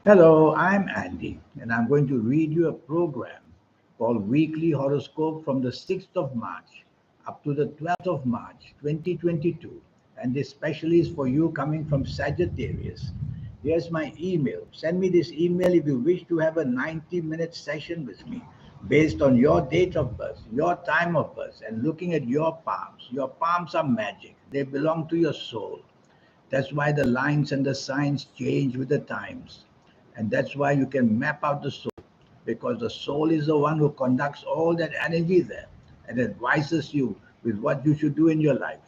Hello, I'm Andy, and I'm going to read you a program called Weekly Horoscope from the 6th of March up to the 12th of March 2022. And this specially is for you coming from Sagittarius. Here's my email. Send me this email if you wish to have a 90-minute session with me based on your date of birth, your time of birth, and looking at your palms. Your palms are magic, they belong to your soul. That's why the lines and the signs change with the times. And that's why you can map out the soul, because the soul is the one who conducts all that energy there and advises you with what you should do in your life.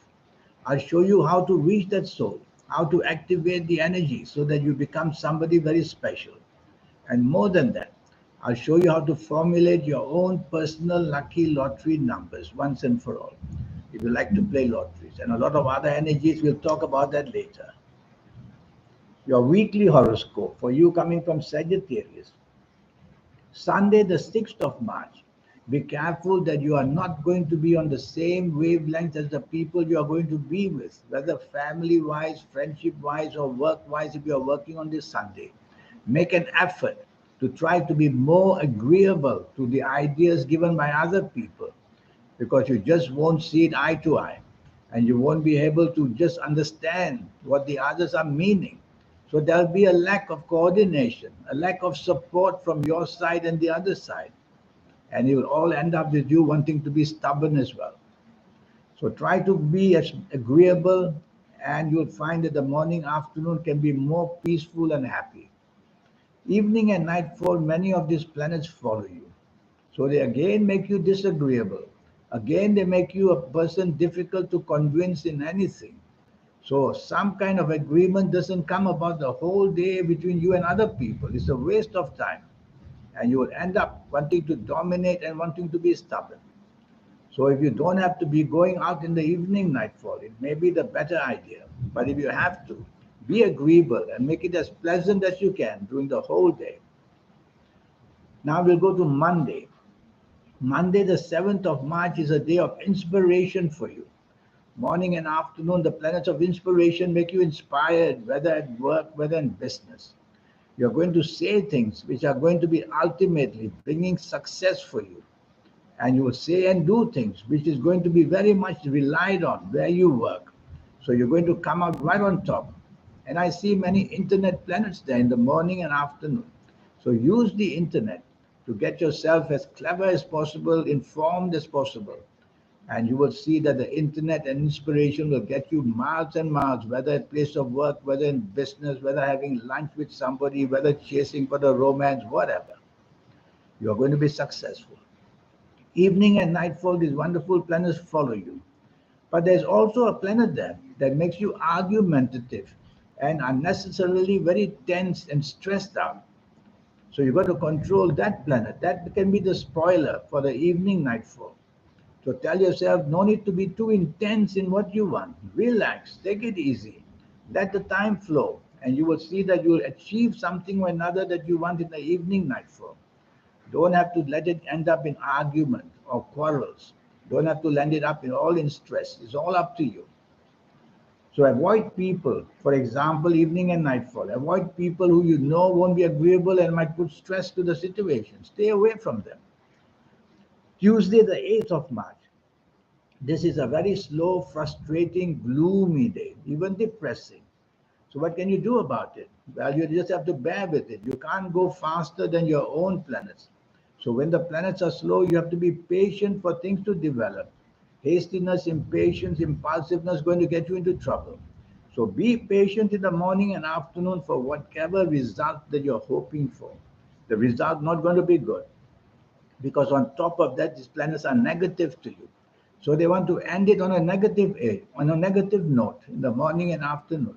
I'll show you how to reach that soul, how to activate the energy so that you become somebody very special. And more than that, I'll show you how to formulate your own personal lucky lottery numbers once and for all. If you like to play lotteries and a lot of other energies, we'll talk about that later. Your weekly horoscope for you coming from Sagittarius. Sunday, the 6th of March. Be careful that you are not going to be on the same wavelength as the people you are going to be with, whether family wise, friendship wise, or work wise, if you are working on this Sunday. Make an effort to try to be more agreeable to the ideas given by other people, because you just won't see it eye to eye, and you won't be able to just understand what the others are meaning. So there'll be a lack of coordination, a lack of support from your side and the other side, and it will all end up with you wanting to be stubborn as well. So try to be as agreeable, and you'll find that the morning afternoon can be more peaceful and happy. Evening and nightfall, many of these planets follow you. So they again make you disagreeable. Again, they make you a person difficult to convince in anything. So some kind of agreement doesn't come about the whole day between you and other people. It's a waste of time. And you will end up wanting to dominate and wanting to be stubborn. So if you don't have to be going out in the evening nightfall, it may be the better idea. But if you have to, be agreeable and make it as pleasant as you can during the whole day. Now we'll go to Monday. Monday, the 7th of March, is a day of inspiration for you. Morning and afternoon, the planets of inspiration make you inspired, whether at work, whether in business. You're going to say things which are going to be ultimately bringing success for you. And you will say and do things which is going to be very much relied on where you work. So you're going to come out right on top. And I see many internet planets there in the morning and afternoon. So use the internet to get yourself as clever as possible, informed as possible. And you will see that the internet and inspiration will get you miles and miles, whether at place of work, whether in business, whether having lunch with somebody, whether chasing for the romance, whatever. You are going to be successful. Evening and nightfall, these wonderful planets follow you. But there's also a planet there that makes you argumentative and unnecessarily very tense and stressed out. So you've got to control that planet. That can be the spoiler for the evening nightfall. So tell yourself, no need to be too intense in what you want. Relax, take it easy. Let the time flow, and you will see that you will achieve something or another that you want in the evening nightfall. Don't have to let it end up in argument or quarrels. Don't have to land it up in all in stress. It's all up to you. So avoid people, for example, evening and nightfall. Avoid people who you know won't be agreeable and might put stress to the situation. Stay away from them. Tuesday, the 8th of March. This is a very slow, frustrating, gloomy day, even depressing. So what can you do about it? Well, you just have to bear with it. You can't go faster than your own planets. So when the planets are slow, you have to be patient for things to develop. Hastiness, impatience, impulsiveness going to get you into trouble. So be patient in the morning and afternoon for whatever result that you're hoping for. The result not going to be good, because on top of that, these planets are negative to you. So they want to end it on a negative edge, on a negative note in the morning and afternoon.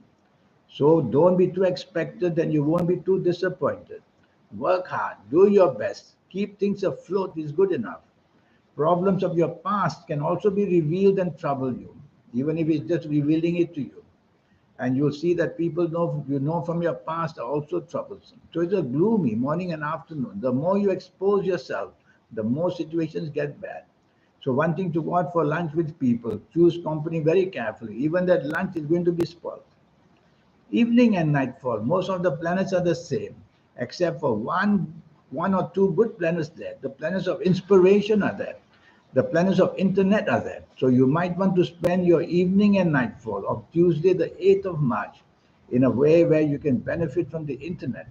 So don't be too expectant and you won't be too disappointed. Work hard, do your best, keep things afloat is good enough. Problems of your past can also be revealed and trouble you, even if it's just revealing it to you. And you'll see that people know you know from your past are also troublesome. So it's a gloomy morning and afternoon. The more you expose yourself, the more situations get bad. So wanting to go out for lunch with people, choose company very carefully. Even that lunch is going to be spoiled. Evening and nightfall, most of the planets are the same. except for one or two good planets there. The planets of inspiration are there. The planets of internet are there. So you might want to spend your evening and nightfall of Tuesday, the 8th of March, in a way where you can benefit from the internet.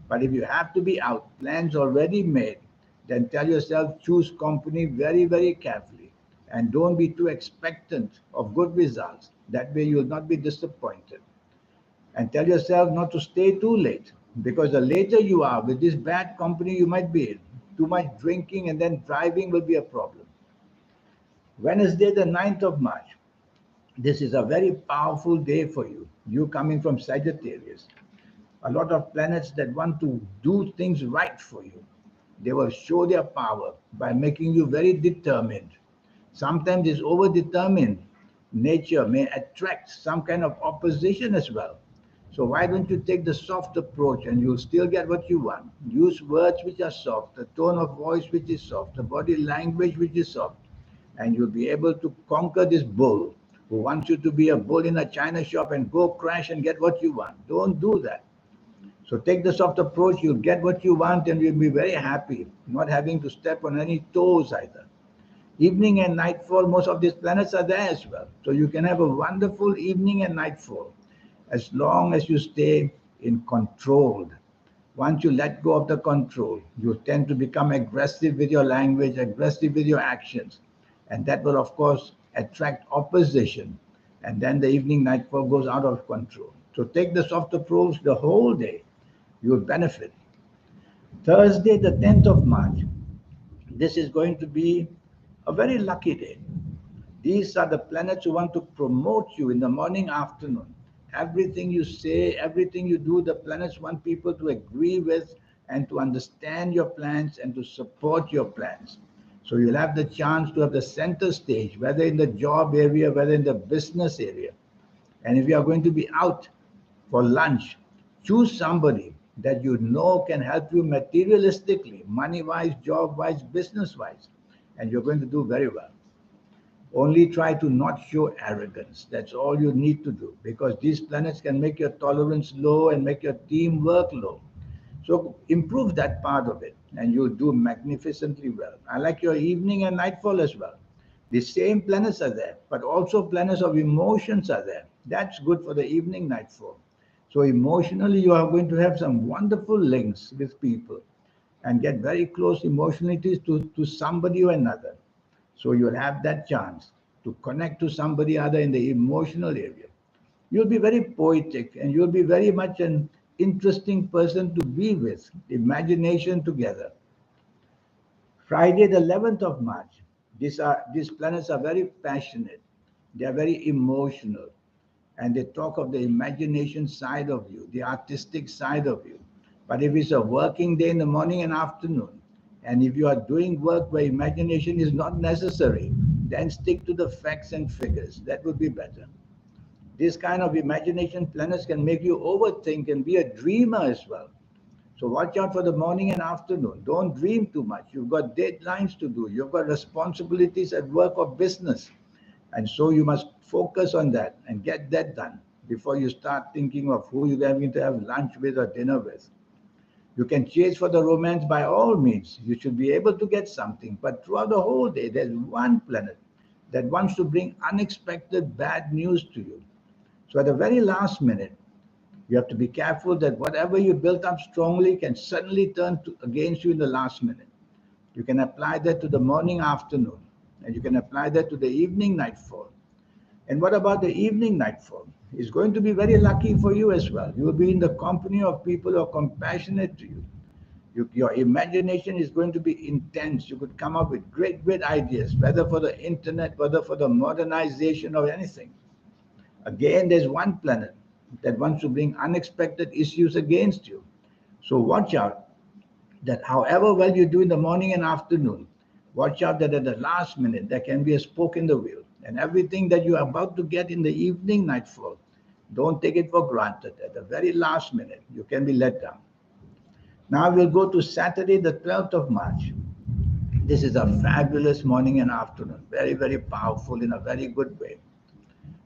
But if you have to be out, plans already made, then tell yourself choose company very, very carefully and don't be too expectant of good results. That way you'll not be disappointed. And tell yourself not to stay too late because the later you are with this bad company you might be in, too much drinking and then driving will be a problem. Wednesday, the 9th of March. This is a very powerful day for you. You coming from Sagittarius. A lot of planets that want to do things right for you. They will show their power by making you very determined. Sometimes this over-determined nature may attract some kind of opposition as well. So why don't you take the soft approach and you'll still get what you want. Use words which are soft, the tone of voice which is soft, the body language which is soft, and you'll be able to conquer this bull who wants you to be a bull in a china shop and go crash and get what you want. Don't do that. So take the soft approach, you'll get what you want and you'll be very happy, not having to step on any toes either. Evening and nightfall, most of these planets are there as well. So you can have a wonderful evening and nightfall as long as you stay in control. Once you let go of the control, you tend to become aggressive with your language, aggressive with your actions. And that will, of course, attract opposition. And then the evening nightfall goes out of control. So take the soft approach the whole day. You'll benefit. Thursday, the 10th of March. This is going to be a very lucky day. These are the planets who want to promote you in the morning, afternoon. Everything you say, everything you do, the planets want people to agree with and to understand your plans and to support your plans. So you'll have the chance to have the center stage, whether in the job area, whether in the business area. And if you are going to be out for lunch, choose somebody that you know can help you materialistically, money-wise, job-wise, business-wise, and you're going to do very well. Only try to not show arrogance. That's all you need to do because these planets can make your tolerance low and make your teamwork low. So improve that part of it and you'll do magnificently well. I like your evening and nightfall as well. The same planets are there, but also planets of emotions are there. That's good for the evening nightfall. So emotionally, you are going to have some wonderful links with people and get very close emotionally to somebody or another. So you'll have that chance to connect to somebody other in the emotional area. You'll be very poetic and you'll be very much an interesting person to be with, imagination together. Friday, the 11th of March, these planets are very passionate. They are very emotional. And they talk of the imagination side of you, the artistic side of you. But if it's a working day in the morning and afternoon, and if you are doing work where imagination is not necessary, then stick to the facts and figures. That would be better. This kind of imagination planets can make you overthink and be a dreamer as well. So watch out for the morning and afternoon. Don't dream too much. You've got deadlines to do. You've got responsibilities at work or business. And so you must focus on that and get that done before you start thinking of who you're going to have lunch with or dinner with. You can chase for the romance by all means. You should be able to get something. But throughout the whole day, there's one planet that wants to bring unexpected bad news to you. So at the very last minute, you have to be careful that whatever you built up strongly can suddenly turn against you in the last minute. You can apply that to the morning, afternoon, and you can apply that to the evening, nightfall. And what about the evening nightfall? It's going to be very lucky for you as well. You will be in the company of people who are compassionate to you. Your imagination is going to be intense. You could come up with great, great ideas, whether for the internet, whether for the modernization of anything. Again, there's one planet that wants to bring unexpected issues against you. So watch out that however well you do in the morning and afternoon, watch out that at the last minute there can be a spoke in the wheel. And everything that you are about to get in the evening nightfall, don't take it for granted. At the very last minute, you can be let down. Now we'll go to Saturday, the 12th of March. This is a fabulous morning and afternoon, very, very powerful in a very good way.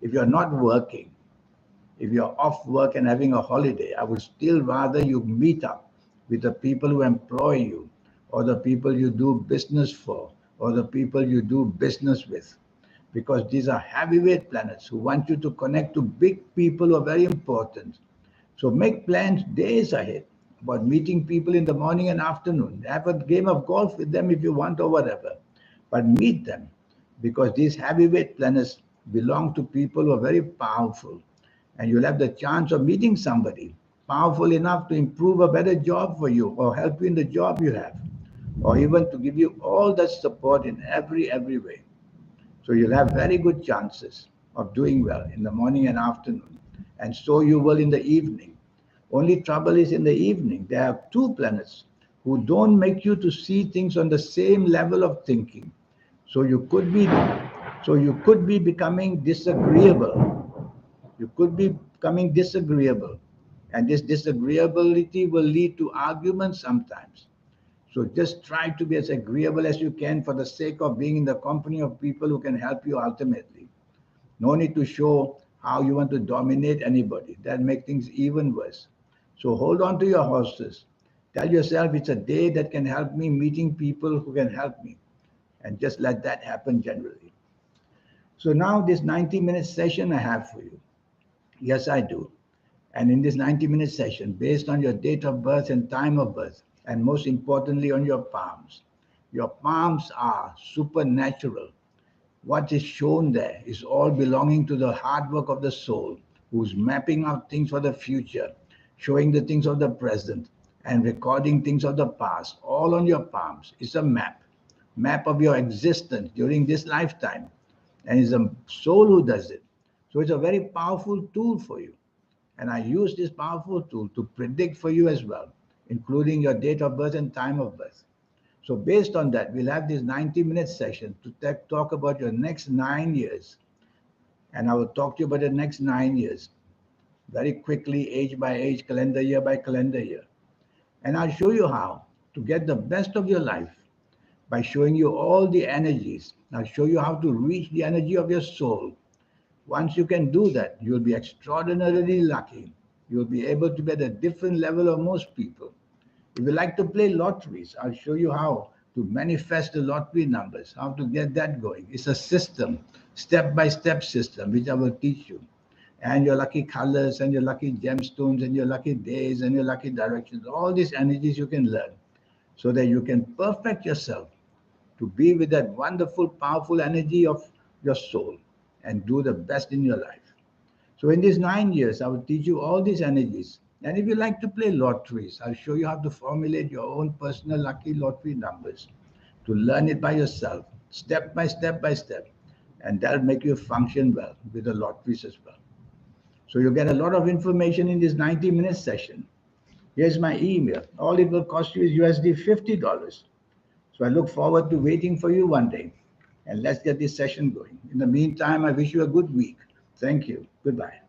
If you're not working, if you're off work and having a holiday, I would still rather you meet up with the people who employ you, or the people you do business for, or the people you do business with. Because these are heavyweight planets who want you to connect to big people who are very important. So make plans days ahead about meeting people in the morning and afternoon. Have a game of golf with them if you want or whatever. But meet them because these heavyweight planets belong to people who are very powerful. And you'll have the chance of meeting somebody powerful enough to improve a better job for you or help you in the job you have or even to give you all that support in every way. So you'll have very good chances of doing well in the morning and afternoon. And so you will in the evening. Only trouble is in the evening. There are two planets who don't make you to see things on the same level of thinking. So you could be becoming disagreeable. You could be becoming disagreeable. And this disagreeability will lead to arguments sometimes. So just try to be as agreeable as you can for the sake of being in the company of people who can help you ultimately. No need to show how you want to dominate anybody. That makes things even worse. So hold on to your horses. Tell yourself it's a day that can help me meeting people who can help me. And just let that happen generally. So now this 90-minute session I have for you. Yes, I do. And in this 90-minute session, based on your date of birth and time of birth, and most importantly on your palms are supernatural. What is shown there is all belonging to the hard work of the soul, who's mapping out things for the future, showing the things of the present, and recording things of the past, all on your palms. It's a map of your existence during this lifetime. And it's a soul who does it. So it's a very powerful tool for you. And I use this powerful tool to predict for you as well, including your date of birth and time of birth. So based on that, we'll have this 90-minute session to talk about your next 9 years. And I will talk to you about the next 9 years, very quickly, age by age, calendar year by calendar year. And I'll show you how to get the best of your life by showing you all the energies. I'll show you how to reach the energy of your soul. Once you can do that, you'll be extraordinarily lucky. You'll be able to be at a different level of most people. If you like to play lotteries, I'll show you how to manifest the lottery numbers, how to get that going. It's a system, step-by-step system, which I will teach you. And your lucky colors and your lucky gemstones and your lucky days and your lucky directions, all these energies you can learn so that you can perfect yourself to be with that wonderful, powerful energy of your soul and do the best in your life. So in these 9 years, I will teach you all these energies. And if you like to play lotteries, I'll show you how to formulate your own personal lucky lottery numbers, to learn it by yourself, step by step by step. And that'll make you function well with the lotteries as well. So you get a lot of information in this 90-minute session. Here's my email. All it will cost you is USD $50. So I look forward to waiting for you one day. And let's get this session going. In the meantime, I wish you a good week. Thank you. Goodbye.